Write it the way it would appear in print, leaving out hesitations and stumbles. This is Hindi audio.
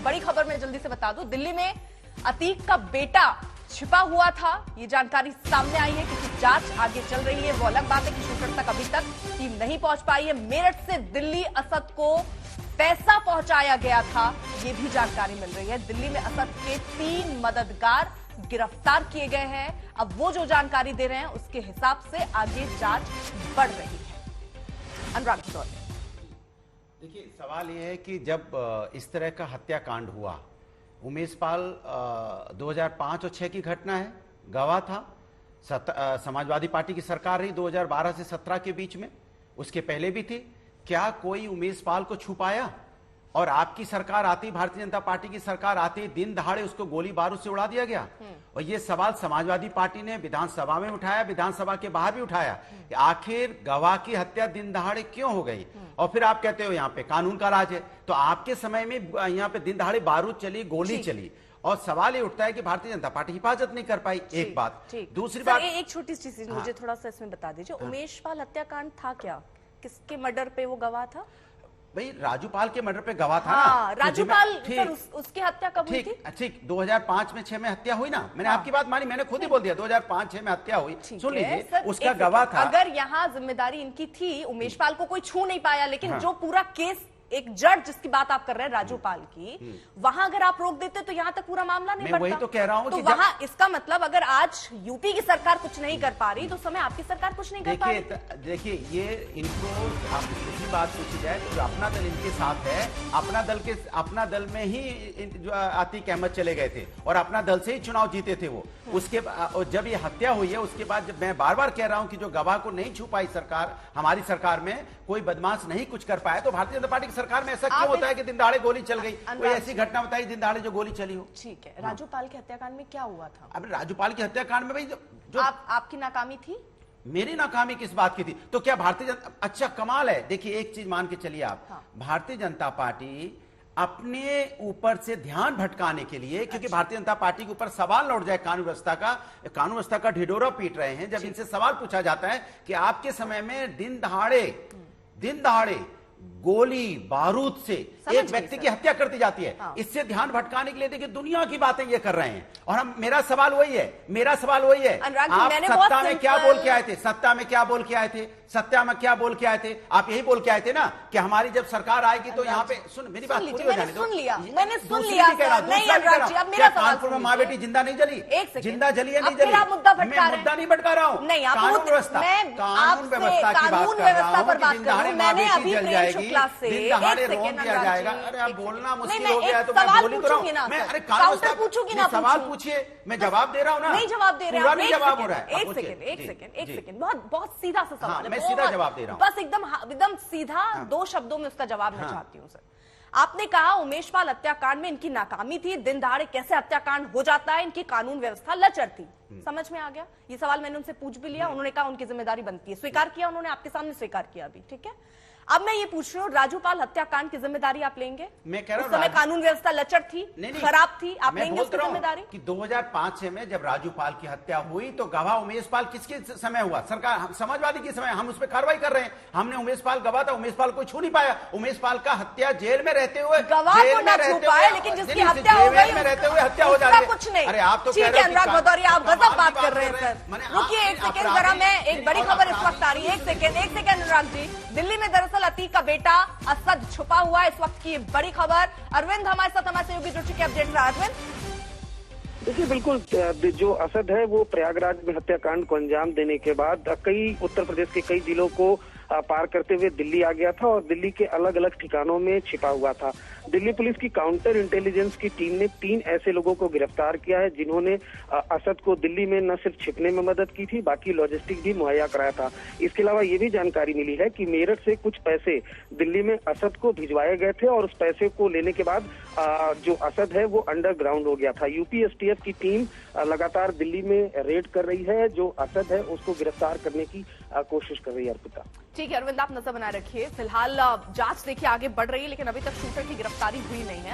बड़ी खबर मैं जल्दी से बता दूं, दिल्ली में अतीक का बेटा छिपा हुआ था। ये जानकारी सामने आई है कि जांच आगे चल रही है। वो अलग बात है कि शूटर तक अभी तक टीम नहीं पहुंच पाई है। मेरठ से दिल्ली असद को पैसा पहुंचाया गया था, ये भी जानकारी मिल रही है। दिल्ली में असद के 3 मददगार गिरफ्तार किए गए हैं। अब वो जो जानकारी दे रहे हैं उसके हिसाब से आगे जांच बढ़ रही है। अनुराग भदौरिया, देखिए, सवाल यह है कि जब इस तरह का हत्याकांड हुआ, उमेश पाल 2005 और 6 की घटना है, गवाह था। समाजवादी पार्टी की सरकार रही 2012 से 17 के बीच में, उसके पहले भी थी। क्या कोई उमेश पाल को छुपाया? और आपकी सरकार आती, भारतीय जनता पार्टी की सरकार आती, दिन दहाड़े उसको गोली बारूद से उड़ा दिया गया। और ये सवाल समाजवादी पार्टी ने विधानसभा में उठाया, विधानसभा के बाहर भी उठाया कि आखिर गवाह की हत्या दिन दहाड़े क्यों हो गई। और फिर आप कहते हो यहाँ पे कानून का राज है। तो आपके समय में यहाँ पे दिन दहाड़े बारूद चली, गोली चली, और सवाल ये उठता है कि भारतीय जनता पार्टी हिफाजत नहीं कर पाई। एक बात। दूसरी बात, एक छोटी सी चीज मुझे थोड़ा सा इसमें बता दीजिए, उमेश पाल हत्याकांड था क्या? किसके मर्डर पे वो गवाह था? भाई राजूपाल के मर्डर पे गवाह था ना। राजूपाल, उसकी हत्या कब हुई थी? ठीक 2005 में 6 में हत्या हुई ना। मैंने आपकी बात मानी, मैंने खुद ही बोल दिया 2005-6 में हत्या हुई। सुन लीजिए, उसका गवाह था। अगर यहाँ जिम्मेदारी इनकी थी, उमेश पाल को कोई छू नहीं पाया, लेकिन जो पूरा केस एक जज जिसकी बात आप कर रहे हैं राजूपाल की, वहां अगर आप रोक देते तो यहाँ तक पूरा मामला नहीं बढ़ता। वही तो कह रहा हूँ तो वहां इसका मतलब अगर आज यूपी की सरकार कुछ नहीं कर पा रही तो समय आपकी सरकार कुछ नहीं कर पा रही। देखिए, ये इनको आप दूसरी बात पूछी जाए तो अपना दल इनके साथ है। अपना दल में ही जो अतीक अहमद चले गए थे और अपना दल से ही चुनाव जीते थे वो। उसके जब ये हत्या हुई है, उसके बाद जब मैं बार बार कह रहा हूं कि जो गवाह को नहीं छू पाई सरकार, हमारी सरकार में कोई बदमाश नहीं कुछ कर पाया, तो भारतीय जनता पार्टी सरकार में ऐसा क्यों होता है कि दिन दहाड़े गोली चल गई? कोई ऐसी घटना बताई दिन दहाड़े जो गोली चली हो। ठीक है, राजूपाल के हत्याकांड में क्या हुआ था? अब राजूपाल के हत्याकांड में भाई जो आपकी नाकामी थी। मेरी नाकामी किस बात की थी? तो क्या भारतीय जनता, अच्छा कमाल है। देखिए, एक चीज मान के चलिए आप, भारतीय जनता पार्टी अपने ऊपर से ध्यान भटकाने के लिए, क्योंकि भारतीय जनता पार्टी के ऊपर सवाल लौट जाए कानून व्यवस्था का ढिढोरा पीट रहे हैं। जब इनसे सवाल पूछा जाता है कि आपके समय में दिन दहाड़े गोली बारूद से एक व्यक्ति की हत्या कर दी जाती है, इससे ध्यान भटकाने के लिए देखिए दुनिया की बातें ये कर रहे हैं। और मेरा सवाल वही है आप सत्ता में क्या बोल के आए थे? सत्ता में क्या बोल के आए थे? आप यही बोल के आए थे ना कि हमारी जब सरकार आएगी तो यहाँ पे, सुन मेरी बात पूरी हो जाने दो। मैंने सुन लिया। कानपुर में माँ बेटी जिंदा नहीं जली, जिंदा जली है, नहीं जली। मैं मुद्दा नहीं भटका रहा हूँ। कानून व्यवस्था की बात कर रहा हूँ कि दिन दहाड़े माँ बेटी जल जाएगी, दिन दहाड़े रोन किया जाएगा। अरे आप बोलना मुश्किल हो गया है तो मैं बोल ही तो रहा हूँ। मैं अरे कानून सवाल पूछिए, मैं जवाब दे रहा हूँ ना। नहीं जवाब दे रहे, पूरा नहीं जवाब हो रहा है। एक सेकंड, बहुत सीधा सा सवाल है, मैं सीधा जवाब दे रहा हूँ। बस एकदम सीधा 2 शब्दों में उसका जवाब मैं चाहती हूँ सर। आपने कहा उमेश पाल हत्याकांड में इनकी नाकामी थी, दिन दहाड़े कैसे हत्याकांड हो जाता है, इनकी कानून व्यवस्था लचर थी। समझ में आ गया। ये सवाल मैंने उनसे पूछ भी लिया, उन्होंने कहा उनकी जिम्मेदारी बनती है, स्वीकार किया उन्होंने, आपके सामने स्वीकार किया अभी। ठीक है, अब मैं ये पूछ रही हूँ, राजूपाल हत्याकांड की जिम्मेदारी आप लेंगे? मैं कह रहा हूँ उस समय कानून व्यवस्था लचर थी, खराब थी, आप लेंगे उसकी जिम्मेदारी? कि 2005 में जब राजूपाल की हत्या हुई तो गवाह उमेश पाल किसके समय हुआ? सरकार समाजवादी के समय। हम उस पर कार्रवाई कर रहे हैं। हमने उमेश पाल गवाह था, उमेश पाल को छू नहीं पाया। उमेश पाल का हत्या जेल में रहते हुए, गवाह को ना छू पाए, लेकिन जिसकी हत्या हो गई में रहते हुए हत्या हो जाती है। कुछ नहीं। अरे आप तो ठीक है अनुराग भदौरिया, आप गजब बात कर रहे हैं सर। रुकिए एक सेकेंड जरा, मैं एक बड़ी खबर इस वक्त आ रही है। एक सेकेंड अनुराग जी, दिल्ली में दरअसल अतीक का बेटा असद छुपा हुआ है, इस वक्त की बड़ी खबर। अरविंद हमारे साथ हमारे सहयोगी जुड़ चुके अपडेट रहा। अरविंद, देखिए बिल्कुल, जो असद है वो प्रयागराज में हत्याकांड को अंजाम देने के बाद कई उत्तर प्रदेश के कई जिलों को पार करते हुए दिल्ली आ गया था और दिल्ली के अलग अलग ठिकानों में छिपा हुआ था। दिल्ली पुलिस की काउंटर इंटेलिजेंस की टीम ने 3 ऐसे लोगों को गिरफ्तार किया है जिन्होंने असद को दिल्ली में न सिर्फ छिपने में मदद की थी, बाकी लॉजिस्टिक भी मुहैया कराया था। इसके अलावा ये भी जानकारी मिली है कि मेरठ से कुछ पैसे दिल्ली में असद को भिजवाए गए थे और उस पैसे को लेने के बाद जो असद है वो अंडरग्राउंड हो गया था। यूपी एसटीएफ की टीम लगातार दिल्ली में रेड कर रही है, जो असद है उसको गिरफ्तार करने की कोशिश कर रही है। अर्पिता, ठीक है अरविंद, आप नजर बनाए रखिए। फिलहाल जांच देखिए आगे बढ़ रही है, लेकिन अभी तक शूटर की गिरफ्तारी हुई नहीं है।